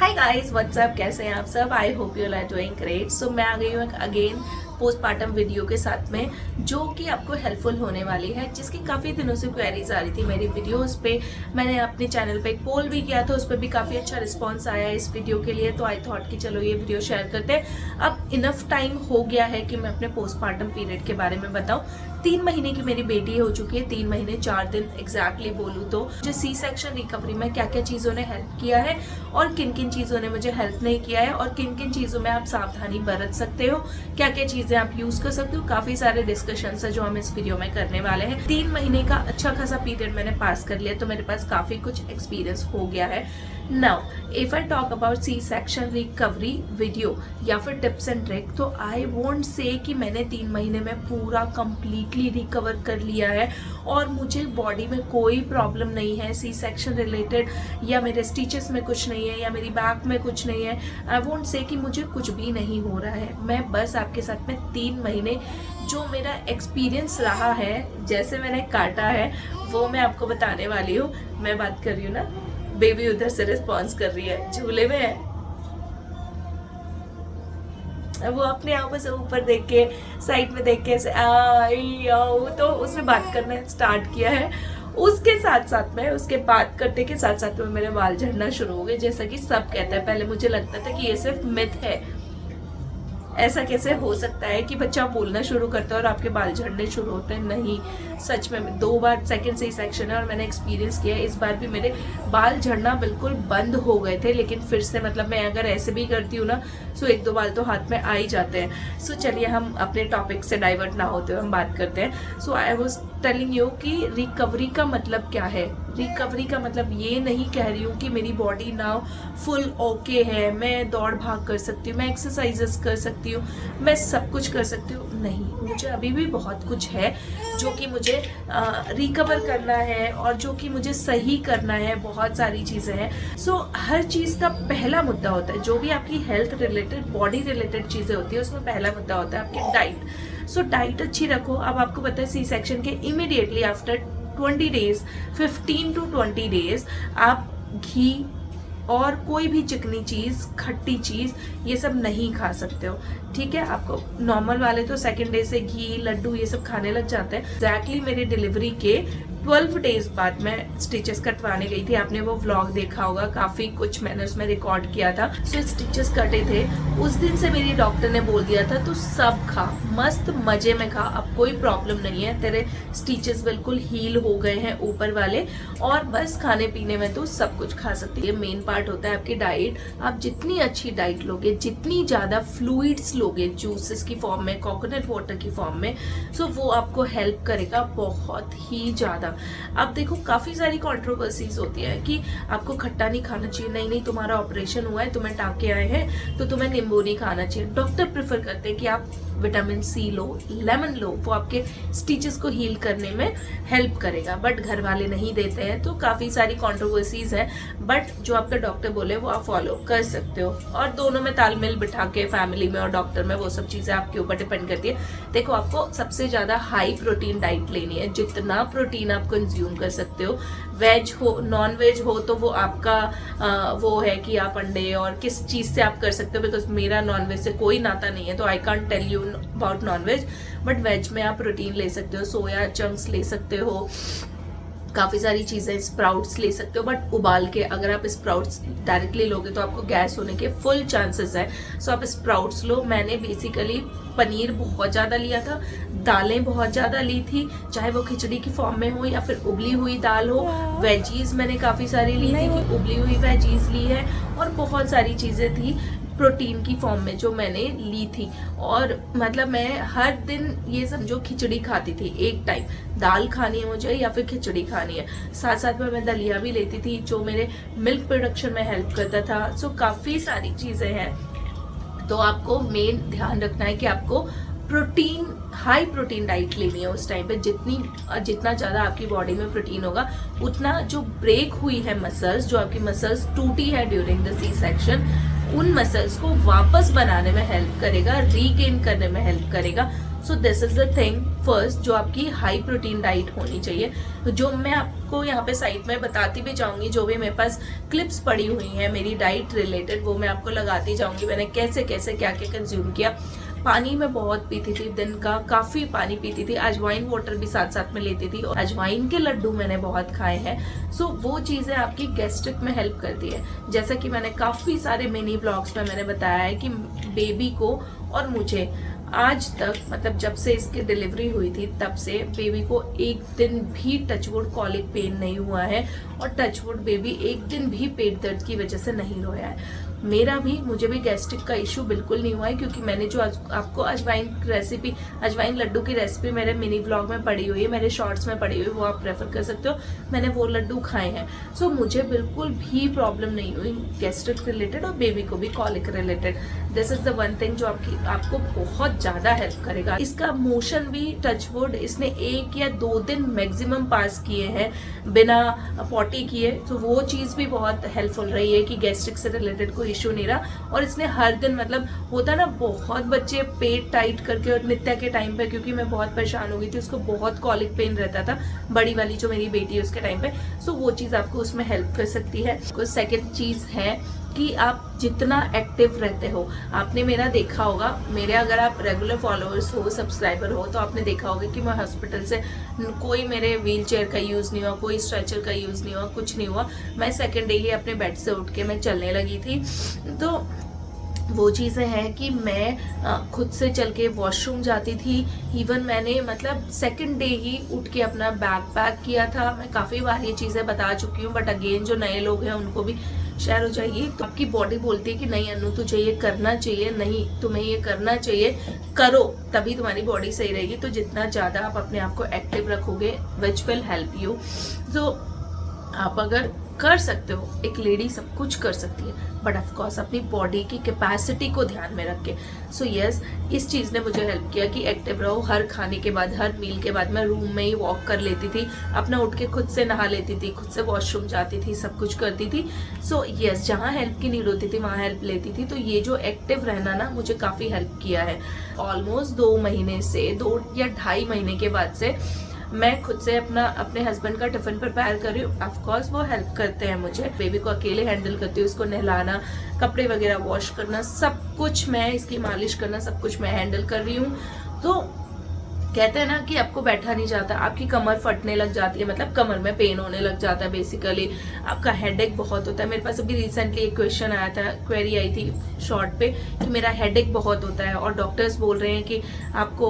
Hi guys what's up, कैसे हैं आप सब। I hope you are doing great. So मैं आ गई हूँ अगेन पोस्टमार्टम वीडियो के साथ में, जो कि आपको हेल्पफुल होने वाली है, जिसकी काफ़ी दिनों से क्वेरीज आ रही थी मेरी वीडियोस पे। मैंने अपने चैनल पे एक पोल भी किया था, उस पर भी काफ़ी अच्छा रिस्पांस आया इस वीडियो के लिए। तो आई थॉट कि चलो ये वीडियो शेयर करते हैं। अब इनफ टाइम हो गया है कि मैं अपने पोस्टमार्टम पीरियड के बारे में बताऊँ। 3 महीने की मेरी बेटी हो चुकी है, 3 महीने 4 दिन एग्जैक्टली बोलूँ तो। मुझे सी सेक्शन रिकवरी में क्या क्या चीज़ों ने हेल्प किया है और किन किन चीज़ों ने मुझे हेल्प नहीं किया है, और किन किन चीज़ों में आप सावधानी बरत सकते हो, क्या क्या चीज़ें आप यूज़ कर सकते हो। काफ़ी सारे डिस्कशंस है जो हम इस वीडियो में करने वाले हैं। 3 महीने का अच्छा खासा पीरियड मैंने पास कर लिया, तो मेरे पास काफ़ी कुछ एक्सपीरियंस हो गया है। Now if I talk about C section recovery video या फिर टिप्स एंड ट्रिक, तो आई वोंट से कि मैंने 3 महीने में पूरा कंप्लीटली रिकवर कर लिया है और मुझे बॉडी में कोई प्रॉब्लम नहीं है सी सेक्शन रिलेटेड, या मेरे स्टिचेस में कुछ नहीं है, या मेरी बैक में कुछ नहीं है। आई वोंट से कि मुझे कुछ भी नहीं हो रहा है। मैं बस आपके साथ में 3 महीने जो मेरा एक्सपीरियंस रहा है, जैसे मैंने काटा है, वो मैं आपको बताने वाली हूँ। मैं बात कर रही हूँ ना, बेबी उधर से रिस्पॉन्स कर रही है, झूले में है। वो अपने आंखों से ऊपर देख के, साइड में देख के ऐसे आई आओ, तो उसने बात करना स्टार्ट किया है। उसके साथ साथ में, उसके बात करने के साथ साथ में मेरे बाल झड़ना शुरू हो गए। जैसा कि सब कहते हैं, पहले मुझे लगता था कि ये सिर्फ मिथ है, ऐसा कैसे हो सकता है कि बच्चा बोलना शुरू करता है और आपके बाल झड़ने शुरू होते हैं। नहीं, सच में 2 बार सेकंड सी सेक्शन है और मैंने एक्सपीरियंस किया है। इस बार भी मेरे बाल झड़ना बिल्कुल बंद हो गए थे, लेकिन फिर से मतलब मैं अगर ऐसे भी करती हूँ ना, सो 1-2 बाल तो हाथ में आ ही जाते हैं। सो चलिए हम अपने टॉपिक से डाइवर्ट ना होते हुए हम बात करते हैं। सो आई वाज टेलिंग यू कि रिकवरी का मतलब क्या है। रिकवरी का मतलब ये नहीं कह रही हूँ कि मेरी बॉडी नाउ फुल ओके है, मैं दौड़ भाग कर सकती हूँ, मैं एक्सरसाइजेस कर सकती हूँ, मैं सब कुछ कर सकती हूँ। नहीं, मुझे अभी भी बहुत कुछ है जो कि मुझे रिकवर करना है और जो कि मुझे सही करना है। बहुत सारी चीज़ें हैं। सो हर चीज़ का पहला मुद्दा होता है, जो भी आपकी हेल्थ रिलेटेड, बॉडी रिलेटेड चीज़ें होती है, उसमें पहला मुद्दा होता है आपकी डाइट। सो डाइट अच्छी रखो। अब आपको पता है सी सेक्शन के immediately after 20 days, 15 to 20 days आप घी और कोई भी चिकनी चीज़, खट्टी चीज़, ये सब नहीं खा सकते हो। ठीक है, आपको नॉर्मल वाले तो सेकंड डे से घी, लड्डू ये सब खाने लग जाते हैं। एग्जैक्टली मेरी डिलीवरी के 12 डेज बाद मैं स्टिचेस कटवाने गई थी। आपने वो व्लॉग देखा होगा, काफ़ी कुछ मैंने उसमें रिकॉर्ड किया था। सो स्टिचेस कटे थे, उस दिन से मेरी डॉक्टर ने बोल दिया था, तो सब खा, मस्त मजे में खा, अब कोई प्रॉब्लम नहीं है, तेरे स्टिचेस बिल्कुल हील हो गए हैं ऊपर वाले, और बस खाने पीने में तो सब कुछ खा सकती है। मेन पार्ट होता है आपकी डाइट। आप जितनी अच्छी डाइट लोगे, जितनी ज़्यादा फ्लूइड्स लोगे, जूसेस की फॉर्म में, कोकोनट वाटर की फॉर्म में, सो वो आपको हेल्प करेगा बहुत ही ज़्यादा। अब देखो, काफ़ी सारी कंट्रोवर्सीज होती है कि आपको खट्टा नहीं खाना चाहिए, नहीं तुम्हारा ऑपरेशन हुआ है, तुम्हें टाँके आए हैं, तो तुम्हें नींबू नहीं खाना चाहिए। डॉक्टर प्रेफर करते हैं कि आप विटामिन सी लो, लेमन लो, वो आपके स्टिचेस को हील करने में हेल्प करेगा, बट घर वाले नहीं देते हैं। तो काफ़ी सारी कंट्रोवर्सीज है, बट जो आपका डॉक्टर बोले वो आप फॉलो कर सकते हो। और दोनों में तालमेल बिठा के, फैमिली में और डॉक्टर में, वो सब चीज़ें आपके ऊपर डिपेंड करती है। देखो, आपको सबसे ज़्यादा हाई प्रोटीन डाइट लेनी है, जितना प्रोटीन आप कंज्यूम कर सकते हो। वेज हो, नॉन वेज हो, तो वो आपका वो है कि आप अंडे और किस चीज़ से आप कर सकते हो, बिकॉज मेरा नॉन वेज से कोई नाता नहीं है, तो I can't tell you about non veg. But veg में आप प्रोटीन ले सकते हो, सोया चंक्स ले सकते हो, काफ़ी सारी चीज़ें, स्प्राउट्स ले सकते हो, बट उबाल के। अगर आप स्प्राउट्स डायरेक्टली लोगे तो आपको गैस होने के फुल चांसेस हैं। सो आप स्प्राउट्स लो। मैंने बेसिकली पनीर बहुत ज़्यादा लिया था, दालें बहुत ज़्यादा ली थी, चाहे वो खिचड़ी की फॉर्म में हो या फिर उबली हुई दाल हो। वेजीज मैंने काफ़ी सारी ली थी, कि उबली हुई वेजीज ली है, और बहुत सारी चीज़ें थी प्रोटीन की फॉर्म में जो मैंने ली थी। और मतलब मैं हर दिन ये समझो खिचड़ी खाती थी, एक टाइम दाल खानी है मुझे या फिर खिचड़ी खानी है। साथ साथ में मैं दलिया भी लेती थी, जो मेरे मिल्क प्रोडक्शन में हेल्प करता था। सो काफ़ी सारी चीज़ें हैं। तो आपको मेन ध्यान रखना है कि आपको प्रोटीन, हाई प्रोटीन डाइट लेनी है उस टाइम पे। जितना ज़्यादा आपकी बॉडी में प्रोटीन होगा, उतना जो ब्रेक हुई है मसल्स, जो आपकी मसल्स टूटी है ड्यूरिंग द सी सेक्शन, उन मसल्स को वापस बनाने में हेल्प करेगा, रीगेन करने में हेल्प करेगा। So this is the thing first, जो आपकी हाई प्रोटीन डाइट होनी चाहिए, जो मैं आपको यहाँ पे साइड में बताती भी जाऊंगी। जो भी मेरे पास क्लिप्स पड़ी हुई हैं मेरी डाइट रिलेटेड, वो मैं आपको लगाती जाऊंगी मैंने कैसे कैसे क्या क्या कंज्यूम किया। पानी मैं बहुत पीती थी, दिन का काफ़ी पानी पीती थी, अजवाइन वाटर भी साथ साथ में लेती थी, और अजवाइन के लड्डू मैंने बहुत खाए हैं। सो वो चीज़ें आपकी गैस्ट्रिक में हेल्प करती है। जैसा कि मैंने काफ़ी सारे मिनी ब्लॉग्स में मैंने बताया है कि बेबी को और मुझे आज तक, मतलब जब से इसकी डिलीवरी हुई थी तब से बेबी को एक दिन भी टचवुड कॉलिक पेन नहीं हुआ है, और टचवुड बेबी एक दिन भी पेट दर्द की वजह से नहीं रोया है। मुझे भी गैस्ट्रिक का इशू बिल्कुल नहीं हुआ है, क्योंकि मैंने जो आपको अजवाइन लड्डू की रेसिपी मेरे मिनी ब्लॉग में पड़ी हुई है, मेरे शॉर्ट्स में पड़ी हुई है, वो आप रेफर कर सकते हो। मैंने वो लड्डू खाए हैं। सो मुझे बिल्कुल भी प्रॉब्लम नहीं हुई गैस्ट्रिक रिलेटेड, और बेबी को भी colic related. This is the one thing जो आपको बहुत ज़्यादा हेल्प करेगा। इसका मोशन भी टचवुड इसने 1 या 2 दिन मैक्सिमम पास किए हैं बिना पॉटी किए, तो वो चीज़ भी बहुत हेल्पफुल रही है कि गैस्ट्रिक से रिलेटेड कोई इशू नहीं रहा। और इसने हर दिन, मतलब होता ना बहुत बच्चे पेट टाइट करके, और नित्या के टाइम पे क्योंकि मैं बहुत परेशान हो गई थी, उसको बहुत कॉलिक पेन रहता था, बड़ी वाली जो मेरी बेटी है उसके टाइम पे। सो वो चीज़ आपको उसमें हेल्प कर सकती है। सेकेंड चीज़ है कि आप जितना एक्टिव रहते हो, आपने मेरा देखा होगा, मेरे अगर आप रेगुलर फॉलोअर्स हो, सब्सक्राइबर हो, तो आपने देखा होगा कि मैं हॉस्पिटल से कोई मेरे व्हील चेयर का यूज़ नहीं हुआ, कोई स्ट्रेचर का यूज़ नहीं हुआ, कुछ नहीं हुआ। मैं सेकेंड डे ही अपने बेड से उठ के मैं चलने लगी थी। तो वो चीज़ें हैं कि मैं खुद से चल के वॉशरूम जाती थी। इवन मैंने मतलब सेकंड डे ही उठ के अपना बैग पैक किया था। मैं काफ़ी बार ये चीज़ें बता चुकी हूँ, बट अगेन जो नए लोग हैं उनको भी शेयर हो जाएगी। तो आपकी बॉडी बोलती है कि नहीं अनु तुझे ये करना चाहिए, नहीं तुम्हें ये करना चाहिए, करो तभी तुम्हारी बॉडी सही रहेगी। तो जितना ज़्यादा आप अपने आप को एक्टिव रखोगे विच विल हेल्प यू। तो आप अगर कर सकते हो, एक लेडी सब कुछ कर सकती है, बट ऑफ कोर्स अपनी बॉडी की कैपेसिटी को ध्यान में रख के। सो यस, इस चीज़ ने मुझे हेल्प किया कि एक्टिव रहो। हर खाने के बाद, हर मील के बाद मैं रूम में ही वॉक कर लेती थी, अपना उठ के खुद से नहा लेती थी, खुद से वॉशरूम जाती थी, सब कुछ करती थी। सो यस, जहाँ हेल्प की नीड होती थी वहाँ हेल्प लेती थी। तो ये जो एक्टिव रहना ना मुझे काफ़ी हेल्प किया है। ऑलमोस्ट 2 महीने से, 2 या 2.5 महीने के बाद से मैं खुद से अपने हस्बैंड का टिफिन प्रिपेयर कर रही हूँ। ऑफकोर्स वो हेल्प करते हैं मुझे, बेबी को अकेले हैंडल करती हूँ, उसको नहलाना, कपड़े वगैरह वॉश करना, सब कुछ मैं, इसकी मालिश करना, सब कुछ मैं हैंडल कर रही हूँ। तो कहते हैं ना कि आपको बैठा नहीं जाता, आपकी कमर फटने लग जाती है, मतलब कमर में पेन होने लग जाता है, बेसिकली आपका हेडेक बहुत होता है। मेरे पास अभी रिसेंटली एक क्वेश्चन आया था, क्वेरी आई थी शॉर्ट पे कि मेरा हेडेक बहुत होता है, और डॉक्टर्स बोल रहे हैं कि आपको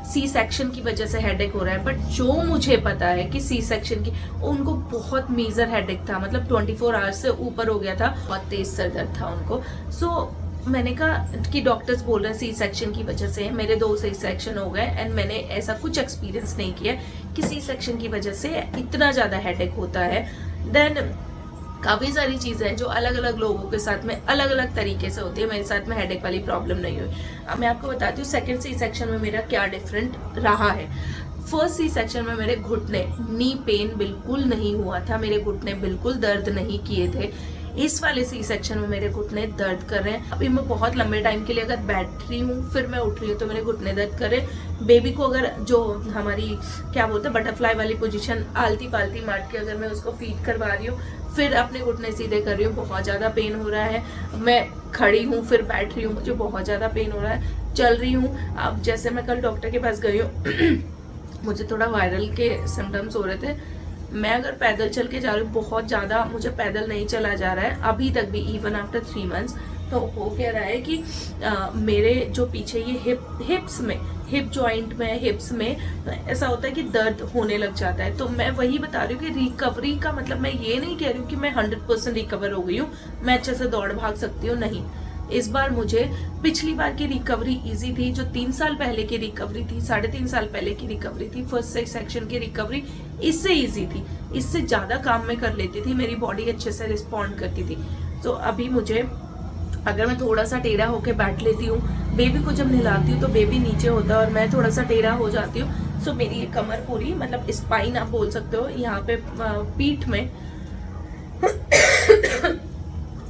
सी सेक्शन की वजह से हेडेक हो रहा है। बट जो मुझे पता है कि सी सेक्शन की, उनको बहुत मेजर हेडेक था, मतलब 24 आवर्स से ऊपर हो गया था, बहुत तेज सर दर्द था उनको। सो मैंने कहा कि डॉक्टर्स बोल रहे हैं सी सेक्शन की वजह से, मेरे 2 सी सेक्शन हो गए, एंड मैंने ऐसा कुछ एक्सपीरियंस नहीं किया कि सी सेक्शन की वजह से इतना ज़्यादा हेडेक होता है। देन काफ़ी सारी चीज़ें हैं जो अलग अलग लोगों के साथ में अलग अलग तरीके से होती है। मेरे साथ में हेडेक वाली प्रॉब्लम नहीं हुई। अब मैं आपको बताती हूँ सेकेंड सी सेक्शन में मेरा क्या डिफरेंट रहा है। फर्स्ट सी सेक्शन में मेरे घुटने, नी पेन बिल्कुल नहीं हुआ था, मेरे घुटने बिल्कुल दर्द नहीं किए थे। इस वाले सी सेक्शन में मेरे घुटने दर्द कर रहे हैं। अभी मैं बहुत लंबे टाइम के लिए अगर बैठ रही हूँ फिर मैं उठ रही हूँ तो मेरे घुटने दर्द कर रहे हैं। बेबी को अगर जो हमारी क्या बोलते हैं बटरफ्लाई वाली पोजीशन, आलती पालती मार के अगर मैं उसको फीड करवा रही हूँ, फिर अपने घुटने सीधे कर रही हूँ, बहुत ज़्यादा पेन हो रहा है। मैं खड़ी हूँ फिर बैठ रही हूँ, मुझे बहुत ज़्यादा पेन हो रहा है। चल रही हूँ, अब जैसे मैं कल डॉक्टर के पास गई हूँ मुझे थोड़ा वायरल के सिम्टम्स हो रहे थे। मैं अगर पैदल चल के जा रही हूँ, बहुत ज़्यादा मुझे पैदल नहीं चला जा रहा है अभी तक भी, इवन आफ्टर 3 मंथ्स। तो वो कह रहा है कि मेरे जो पीछे ये हिप जॉइंट में, हिप्स में ऐसा होता है कि दर्द होने लग जाता है। तो मैं वही बता रही हूँ कि रिकवरी का मतलब मैं ये नहीं कह रही हूँ कि मैं 100% रिकवर हो गई हूँ, मैं अच्छे से दौड़ भाग सकती हूँ, नहीं। इस बार मुझे पिछली बार की रिकवरी इजी थी, जो 3 साल पहले की रिकवरी थी, 3.5 साल पहले की रिकवरी थी, फर्स्ट सेक्शन की रिकवरी इससे इजी थी, इससे ज़्यादा काम मैं कर लेती थी, मेरी बॉडी अच्छे से रिस्पॉन्ड करती थी। तो अभी मुझे अगर मैं थोड़ा सा टेढ़ा होकर बैठ लेती हूँ, बेबी को जब नहलाती हूँ तो बेबी नीचे होता है और मैं थोड़ा सा टेढ़ा हो जाती हूँ, सो मेरी ये कमर पूरी, मतलब स्पाइन आप बोल सकते हो, यहाँ पे पीठ में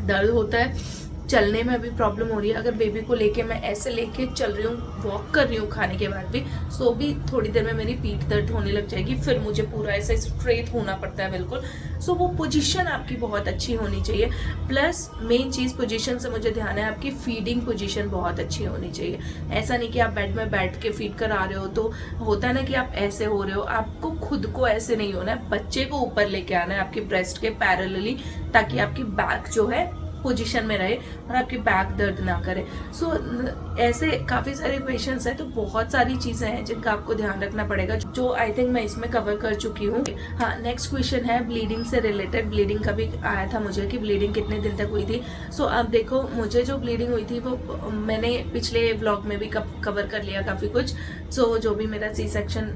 दर्द होता है। चलने में अभी प्रॉब्लम हो रही है। अगर बेबी को लेके मैं ऐसे लेके चल रही हूँ, वॉक कर रही हूँ खाने के बाद भी, सो भी थोड़ी देर में मेरी पीठ दर्द होने लग जाएगी, फिर मुझे पूरा ऐसे स्ट्रेट होना पड़ता है बिल्कुल। सो वो पोजीशन आपकी बहुत अच्छी होनी चाहिए। प्लस मेन चीज़ पोजीशन से मुझे ध्यान है, आपकी फीडिंग पोजीशन बहुत अच्छी होनी चाहिए। ऐसा नहीं कि आप बेड में बैठ के फीड करा रहे हो तो होता है ना कि आप ऐसे हो रहे हो, आपको खुद को ऐसे नहीं होना है, बच्चे को ऊपर लेके आना है आपकी ब्रेस्ट के पैरेलली, ताकि आपकी बैक जो है पोजीशन में रहे और आपकी बैक दर्द ना करे। सो ऐसे काफ़ी सारे पेशेंट्स हैं, तो बहुत सारी चीज़ें हैं जिनका आपको ध्यान रखना पड़ेगा, जो आई थिंक मैं इसमें कवर कर चुकी हूँ। हाँ, नेक्स्ट क्वेश्चन है ब्लीडिंग से रिलेटेड। ब्लीडिंग का भी आया था मुझे कि ब्लीडिंग कितने दिन तक हुई थी। सो अब देखो, मुझे जो ब्लीडिंग हुई थी वो मैंने पिछले व्लॉग में भी कवर कर लिया काफ़ी कुछ। सो जो भी मेरा सी सेक्शन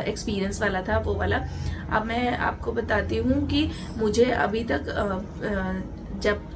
एक्सपीरियंस वाला था वो वाला अब मैं आपको बताती हूँ कि मुझे अभी तक जब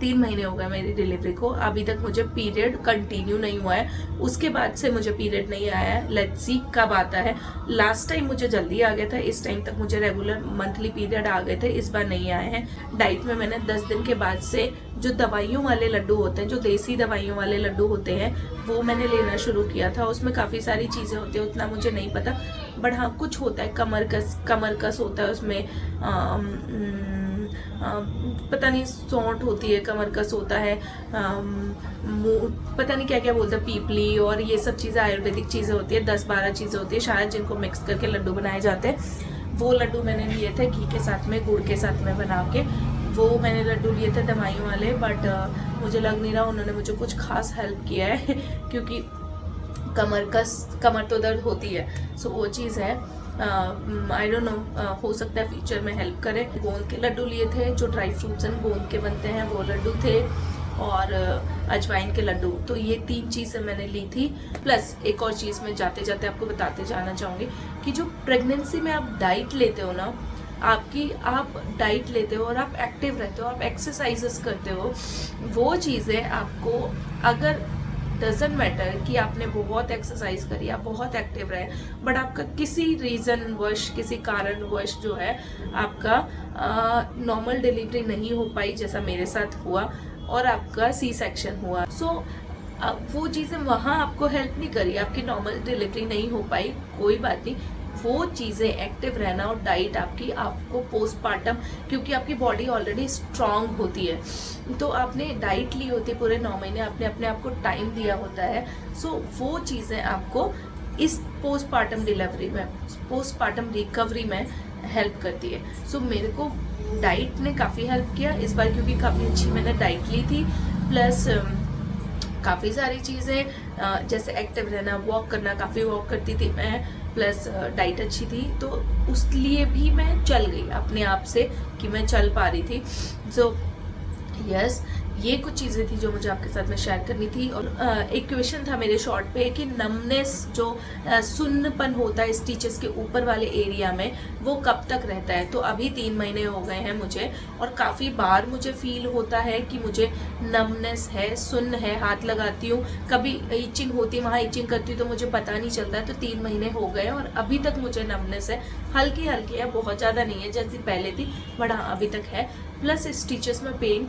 3 महीने हो गए मेरी डिलीवरी को, अभी तक मुझे पीरियड कंटिन्यू नहीं हुआ है। उसके बाद से मुझे पीरियड नहीं आया है। लेट्स सी कब आता है। लास्ट टाइम मुझे जल्दी आ गया था, इस टाइम तक मुझे रेगुलर मंथली पीरियड आ गए थे, इस बार नहीं आए हैं। डाइट में मैंने 10 दिन के बाद से जो दवाइयों वाले लड्डू होते हैं, जो देसी दवाइयों वाले लड्डू होते हैं, वो मैंने लेना शुरू किया था। उसमें काफ़ी सारी चीज़ें होती हैं, उतना मुझे नहीं पता, बट हाँ कुछ होता है, कमर कस होता है उसमें, पता नहीं सौंठ होती है, कमर कस होता है, पता नहीं क्या क्या बोलते हैं, पीपली, और ये सब चीज़ें आयुर्वेदिक चीज़ें होती है, 10-12 चीज़ें होती है शायद, जिनको मिक्स करके लड्डू बनाए जाते हैं। वो लड्डू मैंने लिए थे घी के साथ में, गुड़ के साथ में बना के, वो मैंने लड्डू लिए थे दवाइयों वाले। बट मुझे लग नहीं रहा उन्होंने मुझे कुछ खास हेल्प किया है क्योंकि कमर तो दर्द होती है। सो वो चीज़ है, आई डोंट नो, हो सकता है फ्यूचर में हेल्प करे। गोंद के लड्डू लिए थे, जो ड्राई फ्रूट्स एंड गोंद के बनते हैं वो लड्डू थे, और अजवाइन के लड्डू। तो ये 3 चीज़ें मैंने ली थी। प्लस एक और चीज़ मैं जाते जाते आपको बताते जाना चाहूँगी कि जो प्रेगनेंसी में आप डाइट लेते हो ना, आप डाइट लेते हो और आप एक्टिव रहते हो, आप एक्सरसाइजेस करते हो, वो चीज़ें आपको, अगर डजेंट मैटर कि आपने बहुत एक्सरसाइज करी, आप बहुत एक्टिव रहे, बट आपका किसी रीज़न वश, किसी कारणवश जो है आपका नॉर्मल डिलीवरी नहीं हो पाई, जैसा मेरे साथ हुआ, और आपका सी सेक्शन हुआ। सो वो चीज़ें वहाँ आपको हेल्प नहीं करी, आपकी नॉर्मल डिलीवरी नहीं हो पाई, कोई बात नहीं। वो चीज़ें, एक्टिव रहना और डाइट आपको पोस्टपार्टम, क्योंकि आपकी बॉडी ऑलरेडी स्ट्रांग होती है, तो आपने डाइट ली होती है पूरे 9 महीने, आपने अपने आप को टाइम दिया होता है। सो वो चीज़ें आपको इस पोस्टपार्टम डिलीवरी में, पोस्टपार्टम रिकवरी में हेल्प करती है। सो मेरे को डाइट ने काफ़ी हेल्प किया इस बार, क्योंकि काफ़ी अच्छी मैंने डाइट ली थी। प्लस काफ़ी सारी चीज़ें, जैसे एक्टिव रहना, वॉक करना, काफ़ी वॉक करती थी मैं, प्लस डाइट अच्छी थी, तो उस लिए भी मैं चल गई अपने आप से कि मैं चल पा रही थी। सो यस, ये कुछ चीज़ें थी जो मुझे आपके साथ में शेयर करनी थी। और एक क्वेश्चन था मेरे शॉर्ट पे कि नमनेस, जो सुन्नपन होता है स्टिचेस के ऊपर वाले एरिया में, वो कब तक रहता है। तो अभी 3 महीने हो गए हैं मुझे, और काफ़ी बार मुझे फील होता है कि मुझे नमनेस है, सुन्न है, हाथ लगाती हूँ, कभी इचिंग होती है, वहाँ इचिंग करती हूँ तो मुझे पता नहीं चलता है। तो 3 महीने हो गए और अभी तक मुझे नमनेस है, हल्की हल्की है, बहुत ज़्यादा नहीं है जैसी पहले थी, बट हाँ अभी तक है। प्लस स्टिचेस में पेन,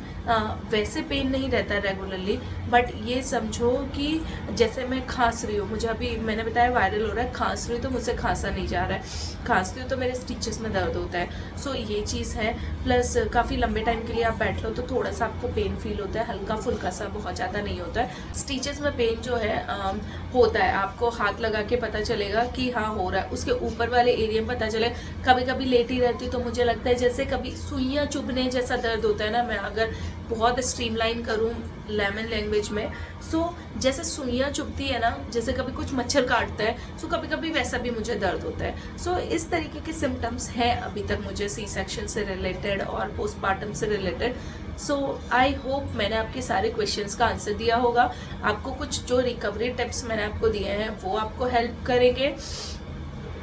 वैसे पेन नहीं रहता रेगुलरली, बट ये समझो कि जैसे मैं खांस रही हूँ, मुझे अभी मैंने बताया वायरल हो रहा है, खांस रही हूँ तो मुझसे खांसा नहीं जा रहा है, खांसती हूँ तो मेरे स्टिचेस में दर्द होता है। सो ये चीज़ है। प्लस काफ़ी लंबे टाइम के लिए आप बैठ लो तो थोड़ा सा आपको पेन फील होता है, हल्का फुल्का सा, बहुत ज़्यादा नहीं होता है। स्टिचेस में पेन जो है होता है, आपको हाथ लगा के पता चलेगा कि हाँ हो रहा है, उसके ऊपर वाले एरिया में पता चले। कभी कभी लेटी रहती हूँ तो मुझे लगता है जैसे कभी सुइयाँ चुभने जैसा दर्द होता है ना, मैं अगर बहुत स्ट्रीमलाइन करूँ लेमन लैंग्वेज में, सो जैसे सुइयाँ चुभती है ना, जैसे कभी कुछ मच्छर काटता है, सो कभी कभी वैसा भी मुझे दर्द होता है। सो इस तरीके के सिम्टम्स हैं अभी तक मुझे सी सेक्शन से रिलेटेड और पोस्टपार्टम से रिलेटेड। सो आई होप मैंने आपके सारे क्वेश्चंस का आंसर दिया होगा। आपको कुछ जो रिकवरी टिप्स मैंने आपको दिए हैं वो आपको हेल्प करेंगे।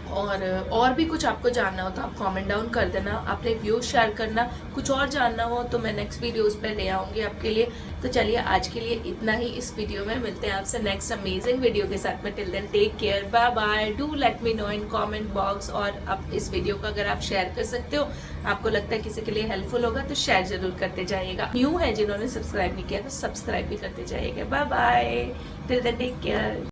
और भी कुछ आपको जानना हो तो आप कमेंट डाउन कर देना, अपने व्यूज शेयर करना। कुछ और जानना हो तो मैं नेक्स्ट वीडियोस पे ले आऊँगी आपके लिए। तो चलिए आज के लिए इतना ही इस वीडियो में, मिलते हैं आपसे नेक्स्ट अमेजिंग वीडियो के साथ में। Till then take care, bye bye, do let me know in comment box. और अब इस वीडियो को अगर आप शेयर कर सकते हो, आपको लगता है किसी के लिए हेल्पफुल होगा, तो शेयर जरूर करते जाइएगा। न्यू है जिन्होंने सब्सक्राइब नहीं किया तो सब्सक्राइब भी करते जाइएगा। Bye bye, till then take care.